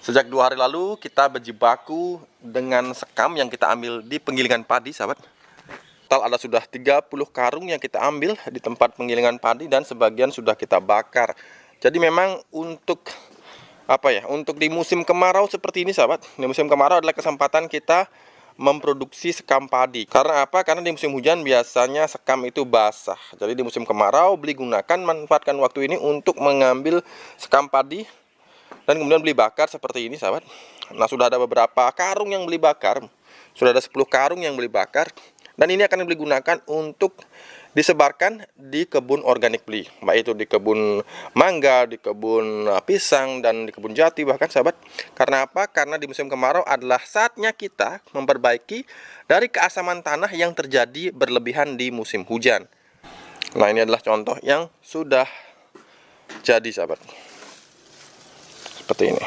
Sejak 2 hari lalu kita berjibaku dengan sekam yang kita ambil di penggilingan padi, sahabat. Total ada sudah 30 karung yang kita ambil di tempat penggilingan padi dan sebagian sudah kita bakar. Jadi memang untuk untuk di musim kemarau seperti ini, sahabat. Di musim kemarau adalah kesempatan kita memproduksi sekam padi. Karena apa? Karena di musim hujan biasanya sekam itu basah. Jadi di musim kemarau manfaatkan waktu ini untuk mengambil sekam padi dan kemudian beli bakar seperti ini, sahabat. Nah, sudah ada beberapa karung yang beli bakar. Sudah ada 10 karung yang beli bakar. Dan ini akan digunakan untuk disebarkan di kebun organik Beli. Baik itu di kebun mangga, di kebun pisang, dan di kebun jati bahkan, sahabat. Karena apa? Karena di musim kemarau adalah saatnya kita memperbaiki dari keasaman tanah yang terjadi berlebihan di musim hujan. Nah, ini adalah contoh yang sudah jadi, sahabat. Seperti ini.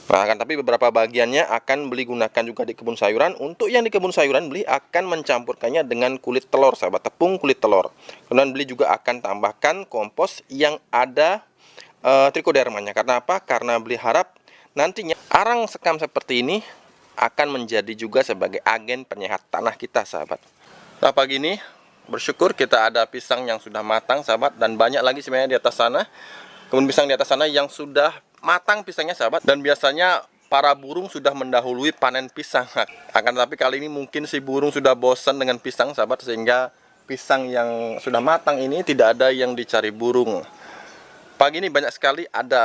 Nah, tapi beberapa bagiannya akan Beli gunakan juga di kebun sayuran. Untuk yang di kebun sayuran, Beli akan mencampurkannya dengan kulit telur, sahabat, tepung kulit telur. Kemudian Beli juga akan tambahkan kompos yang ada trikodermanya. Karena apa? Karena Beli harap nantinya arang sekam seperti ini akan menjadi juga sebagai agen penyehat tanah kita, sahabat. Nah, pagi ini bersyukur kita ada pisang yang sudah matang, sahabat, dan banyak lagi sebenarnya di atas sana. Kebun pisang di atas sana yang sudah matang pisangnya, sahabat, dan biasanya para burung sudah mendahului panen pisang. Akan tetapi kali ini mungkin si burung sudah bosan dengan pisang, sahabat, sehingga pisang yang sudah matang ini tidak ada yang dicari burung. Pagi ini banyak sekali ada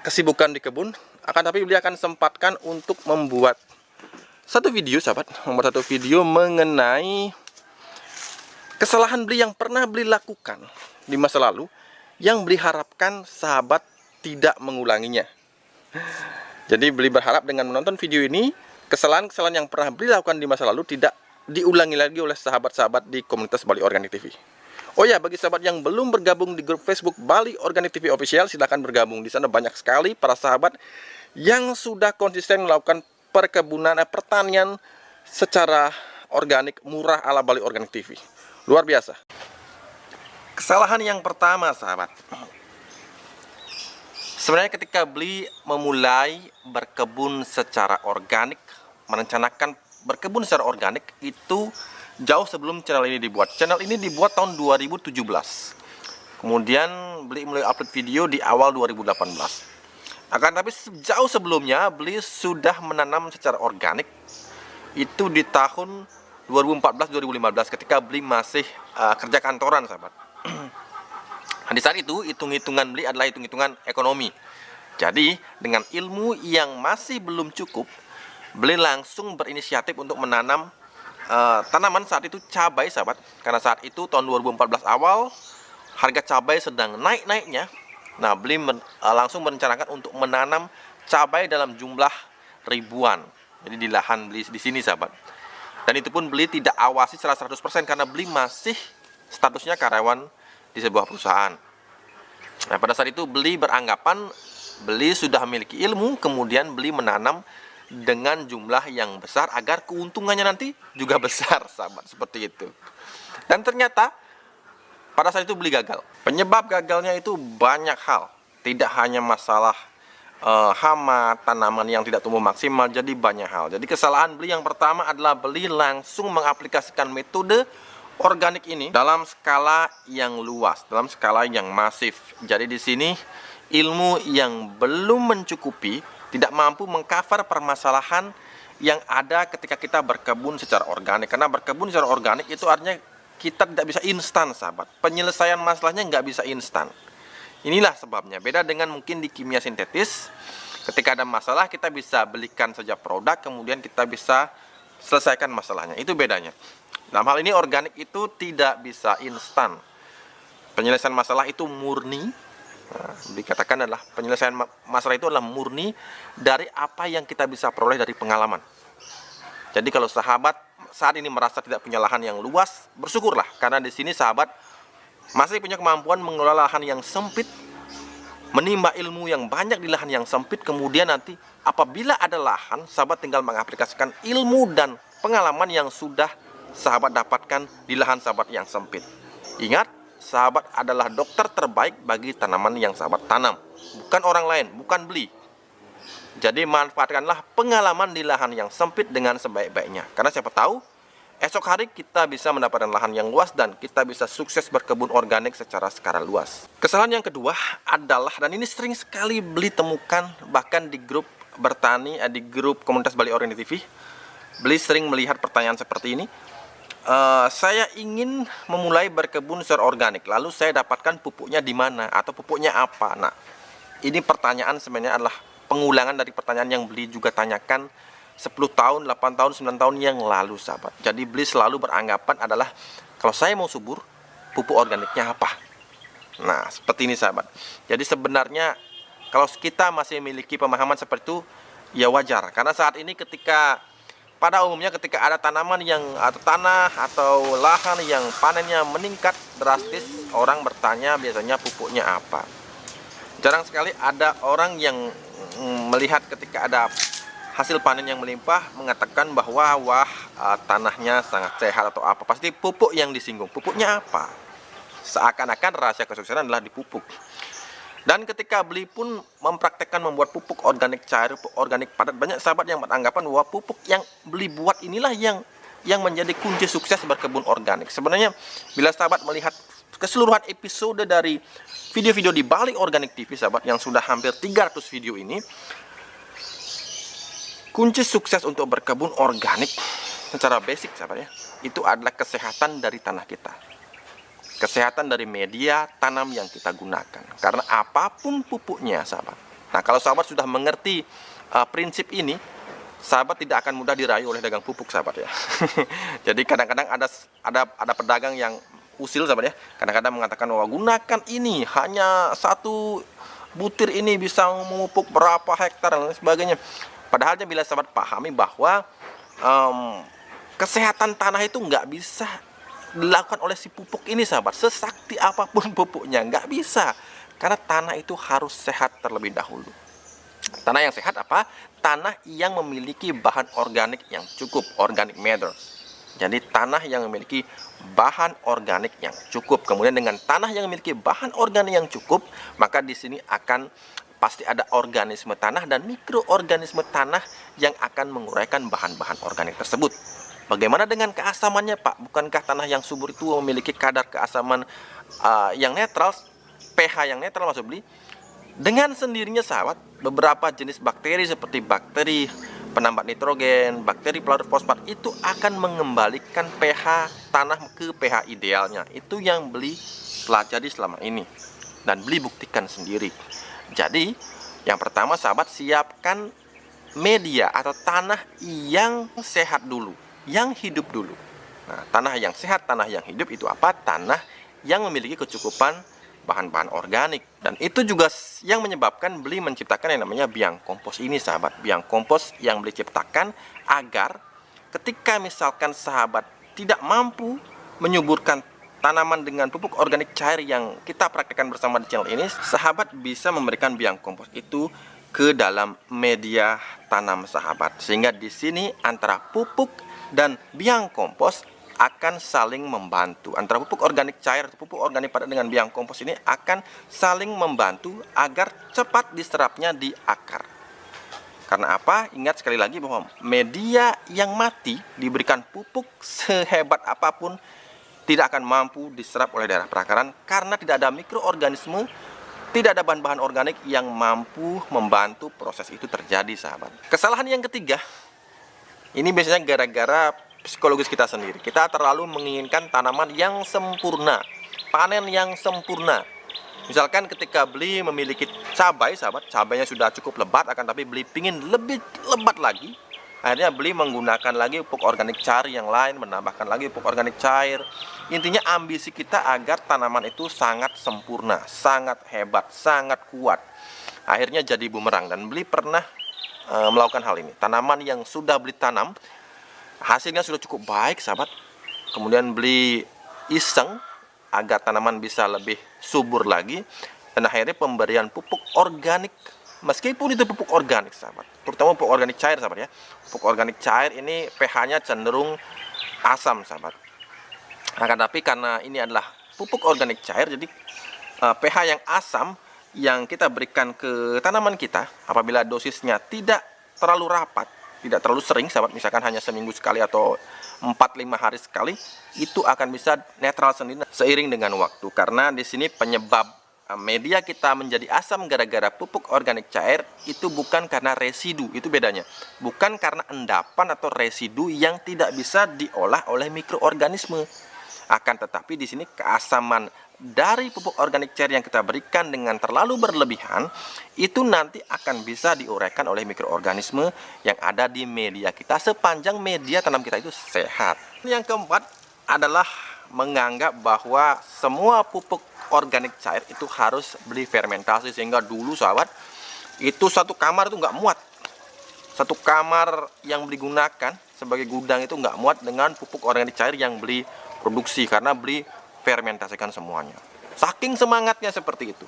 kesibukan di kebun, akan tapi Beli akan sempatkan untuk membuat satu video, sahabat, membuat satu video mengenai kesalahan Beli yang pernah Beli lakukan di masa lalu, yang Beli harapkan sahabat tidak mengulanginya. Jadi Beli berharap dengan menonton video ini, kesalahan-kesalahan yang pernah Beli lakukan di masa lalu tidak diulangi lagi oleh sahabat-sahabat di komunitas Bali Organik TV. Oh ya, bagi sahabat yang belum bergabung di grup Facebook Bali Organik TV Official, silahkan bergabung. Di sana banyak sekali para sahabat yang sudah konsisten melakukan pertanian secara organik murah ala Bali Organik TV. Luar biasa. Kesalahan yang pertama, sahabat, sebenarnya ketika Beli memulai berkebun secara organik, merencanakan berkebun secara organik itu jauh sebelum channel ini dibuat. Channel ini dibuat tahun 2017. Kemudian Beli mulai upload video di awal 2018. Akan tapi jauh sebelumnya Beli sudah menanam secara organik itu di tahun 2014-2015 ketika Beli masih kerja kantoran, sahabat. Nah, di saat itu hitung-hitungan Beli adalah hitung-hitungan ekonomi. Jadi dengan ilmu yang masih belum cukup, Beli langsung berinisiatif untuk menanam tanaman saat itu cabai, sahabat. Karena saat itu tahun 2014 awal harga cabai sedang naik-naiknya. Nah, Beli langsung merencanakan untuk menanam cabai dalam jumlah ribuan. Jadi di lahan Beli di sini, sahabat. Dan itu pun Beli tidak awasi secara 100% karena Beli masih statusnya karyawan di sebuah perusahaan. Nah, pada saat itu Beli beranggapan Beli sudah memiliki ilmu, kemudian Beli menanam dengan jumlah yang besar agar keuntungannya nanti juga besar, sahabat, seperti itu. Dan ternyata pada saat itu Beli gagal. Penyebab gagalnya itu banyak hal, tidak hanya masalah hama, tanaman yang tidak tumbuh maksimal, jadi banyak hal. Jadi kesalahan Beli yang pertama adalah Beli langsung mengaplikasikan metode organik ini dalam skala yang luas, dalam skala yang masif. Jadi di sini ilmu yang belum mencukupi, tidak mampu mengcover permasalahan yang ada ketika kita berkebun secara organik. Karena berkebun secara organik itu artinya kita tidak bisa instan, sahabat. Penyelesaian masalahnya nggak bisa instan. Inilah sebabnya. Beda dengan mungkin di kimia sintetis, ketika ada masalah kita bisa belikan saja produk, kemudian kita bisa selesaikan masalahnya. Itu bedanya. Dalam hal ini organik itu tidak bisa instan. Penyelesaian masalah itu murni. Nah, dikatakan adalah penyelesaian masalah itu adalah murni dari apa yang kita bisa peroleh dari pengalaman. Jadi kalau sahabat saat ini merasa tidak punya lahan yang luas, bersyukurlah karena di sini sahabat masih punya kemampuan mengelola lahan yang sempit, menimba ilmu yang banyak di lahan yang sempit. Kemudian nanti apabila ada lahan, sahabat tinggal mengaplikasikan ilmu dan pengalaman yang sudah sahabat dapatkan di lahan sahabat yang sempit. Ingat, sahabat adalah dokter terbaik bagi tanaman yang sahabat tanam, bukan orang lain, bukan beli. Jadi manfaatkanlah pengalaman di lahan yang sempit dengan sebaik-baiknya, karena siapa tahu esok hari kita bisa mendapatkan lahan yang luas dan kita bisa sukses berkebun organik secara skala luas. Kesalahan yang kedua adalah, dan ini sering sekali Beli temukan bahkan di grup bertani, di grup komunitas Bali Organik TV, Beli sering melihat pertanyaan seperti ini. Saya ingin memulai berkebun secara organik, lalu saya dapatkan pupuknya di mana atau pupuknya apa? Nah, ini pertanyaan sebenarnya adalah pengulangan dari pertanyaan yang Beli juga tanyakan 10 tahun, 8 tahun, 9 tahun yang lalu, sahabat. Jadi Beli selalu beranggapan adalah, kalau saya mau subur, pupuk organiknya apa? Nah, seperti ini, sahabat. Jadi sebenarnya kalau kita masih memiliki pemahaman seperti itu, ya wajar. Karena saat ini pada umumnya ketika ada tanaman atau tanah atau lahan yang panennya meningkat drastis, orang bertanya biasanya pupuknya apa. Jarang sekali ada orang yang melihat ketika ada hasil panen yang melimpah mengatakan bahwa tanahnya sangat sehat atau apa. Pasti pupuk yang disinggung. Pupuknya apa? Seakan-akan rahasia kesuksesan adalah di pupuk. Dan ketika Beli pun mempraktekkan membuat pupuk organik cair, pupuk organik padat, banyak sahabat yang beranggapan bahwa pupuk yang Beli buat inilah yang menjadi kunci sukses berkebun organik. Sebenarnya bila sahabat melihat keseluruhan episode dari video-video di Bali Organik TV, sahabat, yang sudah hampir 300 video ini, kunci sukses untuk berkebun organik secara basic, sahabat ya, itu adalah kesehatan dari tanah kita. Kesehatan dari media tanam yang kita gunakan. Karena apapun pupuknya, sahabat. Nah, kalau sahabat sudah mengerti prinsip ini, sahabat tidak akan mudah dirayu oleh dagang pupuk, sahabat ya. Jadi kadang-kadang ada pedagang yang usil, sahabat ya. Kadang-kadang mengatakan bahwa gunakan ini, hanya 1 butir ini bisa memupuk berapa hektar dan sebagainya. Padahal bila sahabat pahami bahwa kesehatan tanah itu nggak bisa dilakukan oleh si pupuk ini, sahabat. Sesakti apapun pupuknya, nggak bisa. Karena tanah itu harus sehat terlebih dahulu. Tanah yang sehat apa? Tanah yang memiliki bahan organik yang cukup, organic matter. Jadi tanah yang memiliki bahan organik yang cukup. Kemudian dengan tanah yang memiliki bahan organik yang cukup, maka di sini akan pasti ada organisme tanah dan mikroorganisme tanah yang akan menguraikan bahan-bahan organik tersebut. Bagaimana dengan keasamannya, Pak? Bukankah tanah yang subur itu memiliki kadar keasaman yang netral, pH yang netral, maksud Beli? Dengan sendirinya, sahabat, beberapa jenis bakteri seperti bakteri penambat nitrogen, bakteri pelarut fosfat itu akan mengembalikan pH tanah ke pH idealnya. Itu yang Beli pelajari selama ini dan Beli buktikan sendiri. Jadi, yang pertama, sahabat, siapkan media atau tanah yang sehat dulu, yang hidup dulu. Nah, tanah yang sehat, tanah yang hidup itu apa? Tanah yang memiliki kecukupan bahan-bahan organik. Dan itu juga yang menyebabkan Beli menciptakan yang namanya biang kompos ini, sahabat. Biang kompos yang Beli ciptakan agar ketika misalkan sahabat tidak mampu menyuburkan tanaman dengan pupuk organik cair yang kita praktekkan bersama di channel ini, sahabat bisa memberikan biang kompos itu ke dalam media tanam, sahabat. Sehingga di sini antara pupuk dan biang kompos akan saling membantu. Antara pupuk organik cair atau pupuk organik padat dengan biang kompos ini akan saling membantu agar cepat diserapnya di akar. Karena apa? Ingat sekali lagi bahwa media yang mati diberikan pupuk sehebat apapun tidak akan mampu diserap oleh daerah perakaran karena tidak ada mikroorganisme, tidak ada bahan-bahan organik yang mampu membantu proses itu terjadi, sahabat. Kesalahan yang ketiga, ini biasanya gara-gara psikologis kita sendiri. Kita terlalu menginginkan tanaman yang sempurna, panen yang sempurna. Misalkan ketika Beli memiliki cabai, sahabat, cabainya sudah cukup lebat, akan tapi Beli pingin lebih lebat lagi. Akhirnya Beli menggunakan lagi pupuk organik cair yang lain, menambahkan lagi pupuk organik cair. Intinya ambisi kita agar tanaman itu sangat sempurna, sangat hebat, sangat kuat. Akhirnya jadi bumerang, dan Beli pernah melakukan hal ini. Tanaman yang sudah Beli tanam, hasilnya sudah cukup baik, sahabat. Kemudian Beli iseng agar tanaman bisa lebih subur lagi, dan akhirnya pemberian pupuk organik, meskipun itu pupuk organik, sahabat, terutama pupuk organik cair, sahabat ya. Pupuk organik cair ini pH-nya cenderung asam, sahabat. Akan tapi karena ini adalah pupuk organik cair. Jadi pH yang asam yang kita berikan ke tanaman kita apabila dosisnya tidak terlalu rapat, tidak terlalu sering sahabat, misalkan hanya seminggu sekali atau 4-5 hari sekali, itu akan bisa netral sendiri seiring dengan waktu. Karena di sini penyebab media kita menjadi asam gara-gara pupuk organik cair itu bukan karena residu, itu bedanya. Bukan karena endapan atau residu yang tidak bisa diolah oleh mikroorganisme. Akan tetapi di sini keasaman dari pupuk organik cair yang kita berikan dengan terlalu berlebihan itu nanti akan bisa diuraikan oleh mikroorganisme yang ada di media kita sepanjang media tanam kita itu sehat. Yang keempat adalah menganggap bahwa semua pupuk organik cair itu harus beli fermentasi, sehingga dulu sahabat itu satu kamar itu nggak muat. Satu kamar yang digunakan sebagai gudang itu nggak muat dengan pupuk organik cair yang beli produksi, karena beli fermentasikan semuanya. Saking semangatnya seperti itu.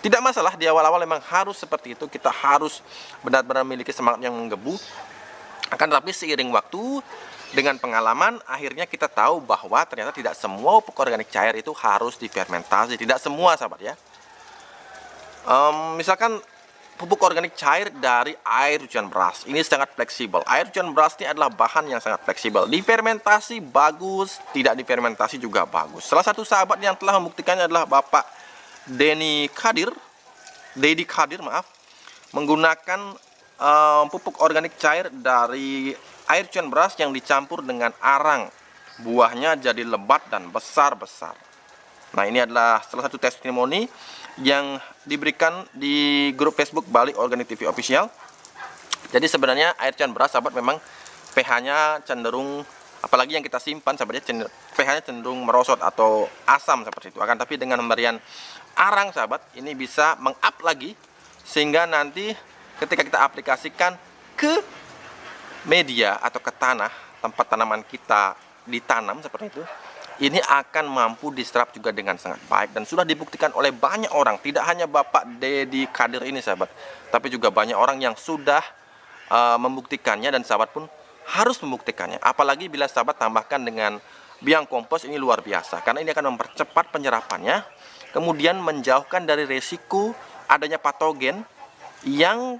Tidak masalah di awal-awal memang harus seperti itu, kita harus benar-benar memiliki semangat yang menggebu. Akan tetapi seiring waktu dengan pengalaman akhirnya kita tahu bahwa ternyata tidak semua pupuk organik cair itu harus difermentasi, tidak semua sahabat ya. Misalkan pupuk organik cair dari air hujan beras ini sangat fleksibel. Air hujan beras ini adalah bahan yang sangat fleksibel. Difermentasi bagus, tidak difermentasi juga bagus. Salah satu sahabat yang telah membuktikannya adalah Bapak Dedi Kadir, menggunakan pupuk organik cair dari air hujan beras yang dicampur dengan arang. Buahnya jadi lebat dan besar-besar. Nah, ini adalah salah satu testimoni yang diberikan di grup Facebook Bali Organik TV Official. Jadi sebenarnya air hujan beras sahabat memang pH-nya cenderung, apalagi yang kita simpan sahabatnya, pH-nya cenderung merosot atau asam seperti itu. Akan tapi dengan pemberian arang sahabat, ini bisa meng-up lagi sehingga nanti ketika kita aplikasikan ke media atau ke tanah tempat tanaman kita ditanam seperti itu, ini akan mampu diserap juga dengan sangat baik dan sudah dibuktikan oleh banyak orang. Tidak hanya Bapak Dedi Kadir ini sahabat, tapi juga banyak orang yang sudah membuktikannya, dan sahabat pun harus membuktikannya. Apalagi bila sahabat tambahkan dengan biang kompos, ini luar biasa karena ini akan mempercepat penyerapannya, kemudian menjauhkan dari resiko adanya patogen yang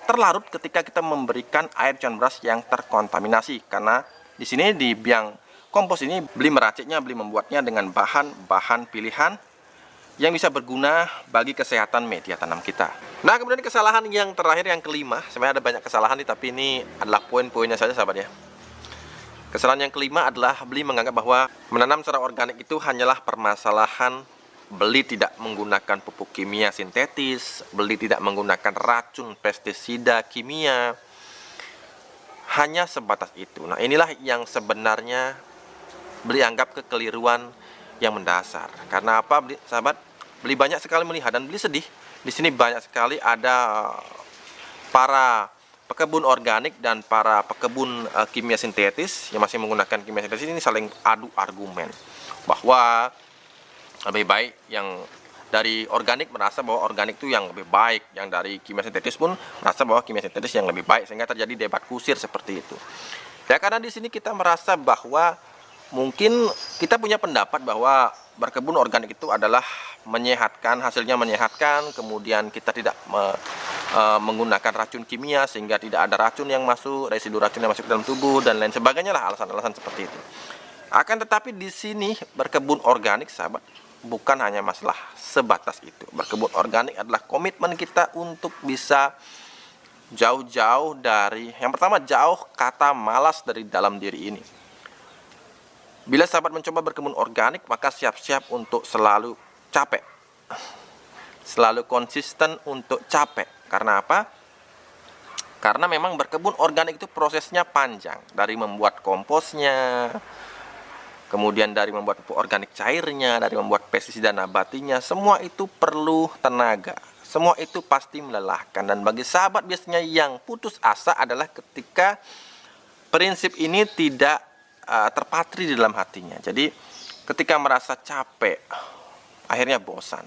terlarut ketika kita memberikan air hujan beras yang terkontaminasi. Karena di sini di biang kompos ini beli meraciknya, beli membuatnya dengan bahan-bahan pilihan yang bisa berguna bagi kesehatan media tanam kita. Nah, kemudian kesalahan yang terakhir, yang kelima. Sebenarnya ada banyak kesalahan nih, tapi ini adalah poin-poinnya saja sahabat ya. Kesalahan yang kelima adalah beli menganggap bahwa menanam secara organik itu hanyalah permasalahan beli tidak menggunakan pupuk kimia sintetis, beli tidak menggunakan racun pestisida kimia. Hanya sebatas itu. Nah, inilah yang sebenarnya beli anggap kekeliruan yang mendasar. Karena apa, sahabat? Beli banyak sekali melihat dan beli sedih. Di sini banyak sekali ada para pekebun organik dan para pekebun kimia sintetis yang masih menggunakan kimia sintetis. Ini saling adu argumen bahwa lebih baik yang dari organik merasa bahwa organik itu yang lebih baik, yang dari kimia sintetis pun merasa bahwa kimia sintetis yang lebih baik, sehingga terjadi debat kusir seperti itu. Ya, karena di sini kita merasa bahwa mungkin kita punya pendapat bahwa berkebun organik itu adalah menyehatkan, hasilnya menyehatkan, kemudian kita tidak menggunakan racun kimia sehingga tidak ada racun yang masuk, residu racun yang masuk ke dalam tubuh dan lain sebagainya lah, alasan-alasan seperti itu. Akan tetapi di sini berkebun organik sahabat bukan hanya masalah sebatas itu. Berkebun organik adalah komitmen kita untuk bisa jauh-jauh dari, yang pertama, jauh kata malas dari dalam diri ini. Bila sahabat mencoba berkebun organik, maka siap-siap untuk selalu capek. Selalu konsisten untuk capek. Karena apa? Karena memang berkebun organik itu prosesnya panjang. Dari membuat komposnya, kemudian dari membuat pupuk organik cairnya, dari membuat pestisida nabatinya, semua itu perlu tenaga. Semua itu pasti melelahkan. Dan bagi sahabat biasanya yang putus asa adalah ketika prinsip ini tidak terpatri di dalam hatinya. Jadi ketika merasa capek, akhirnya bosan.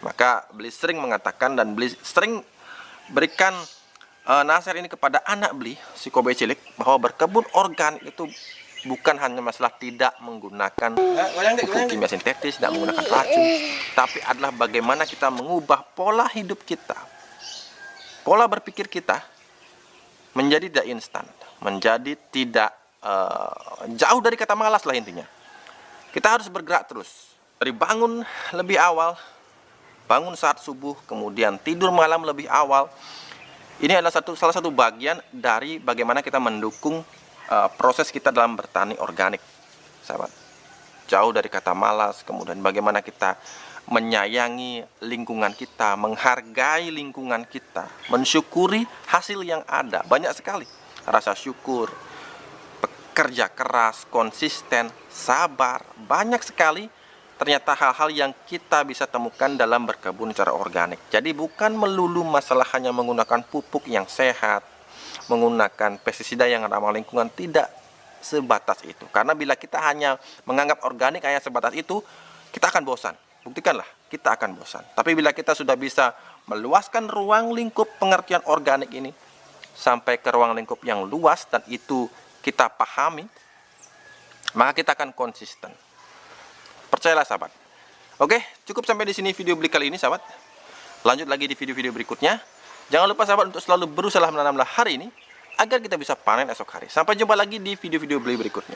Maka beli sering mengatakan dan beli sering berikan nasihat ini kepada anak beli si Kobe cilik, bahwa berkebun organik itu bukan hanya masalah tidak menggunakan pupuk kimia sintetis, tidak menggunakan racun, tapi adalah bagaimana kita mengubah pola hidup kita, pola berpikir kita menjadi tidak instan, menjadi tidak jauh dari kata malas lah intinya. Kita harus bergerak terus, dari bangun lebih awal, bangun saat subuh, kemudian tidur malam lebih awal. Ini adalah salah satu bagian dari bagaimana kita mendukung proses kita dalam bertani organik, sahabat. Jauh dari kata malas, kemudian bagaimana kita menyayangi lingkungan kita, menghargai lingkungan kita, mensyukuri hasil yang ada. Banyak sekali rasa syukur, bekerja keras, konsisten, sabar. Banyak sekali ternyata hal-hal yang kita bisa temukan dalam berkebun secara organik. Jadi bukan melulu masalah hanya menggunakan pupuk yang sehat, menggunakan pestisida yang ramah lingkungan, tidak sebatas itu. Karena bila kita hanya menganggap organik hanya sebatas itu, kita akan bosan. Buktikanlah, kita akan bosan. Tapi bila kita sudah bisa meluaskan ruang lingkup pengertian organik ini sampai ke ruang lingkup yang luas dan itu kita pahami, maka kita akan konsisten. Percayalah sahabat. Oke, cukup sampai di sini video beli kali ini sahabat. Lanjut lagi di video-video berikutnya. Jangan lupa sahabat untuk selalu berusaha menanamlah hari ini agar kita bisa panen esok hari. Sampai jumpa lagi di video-video beli berikutnya.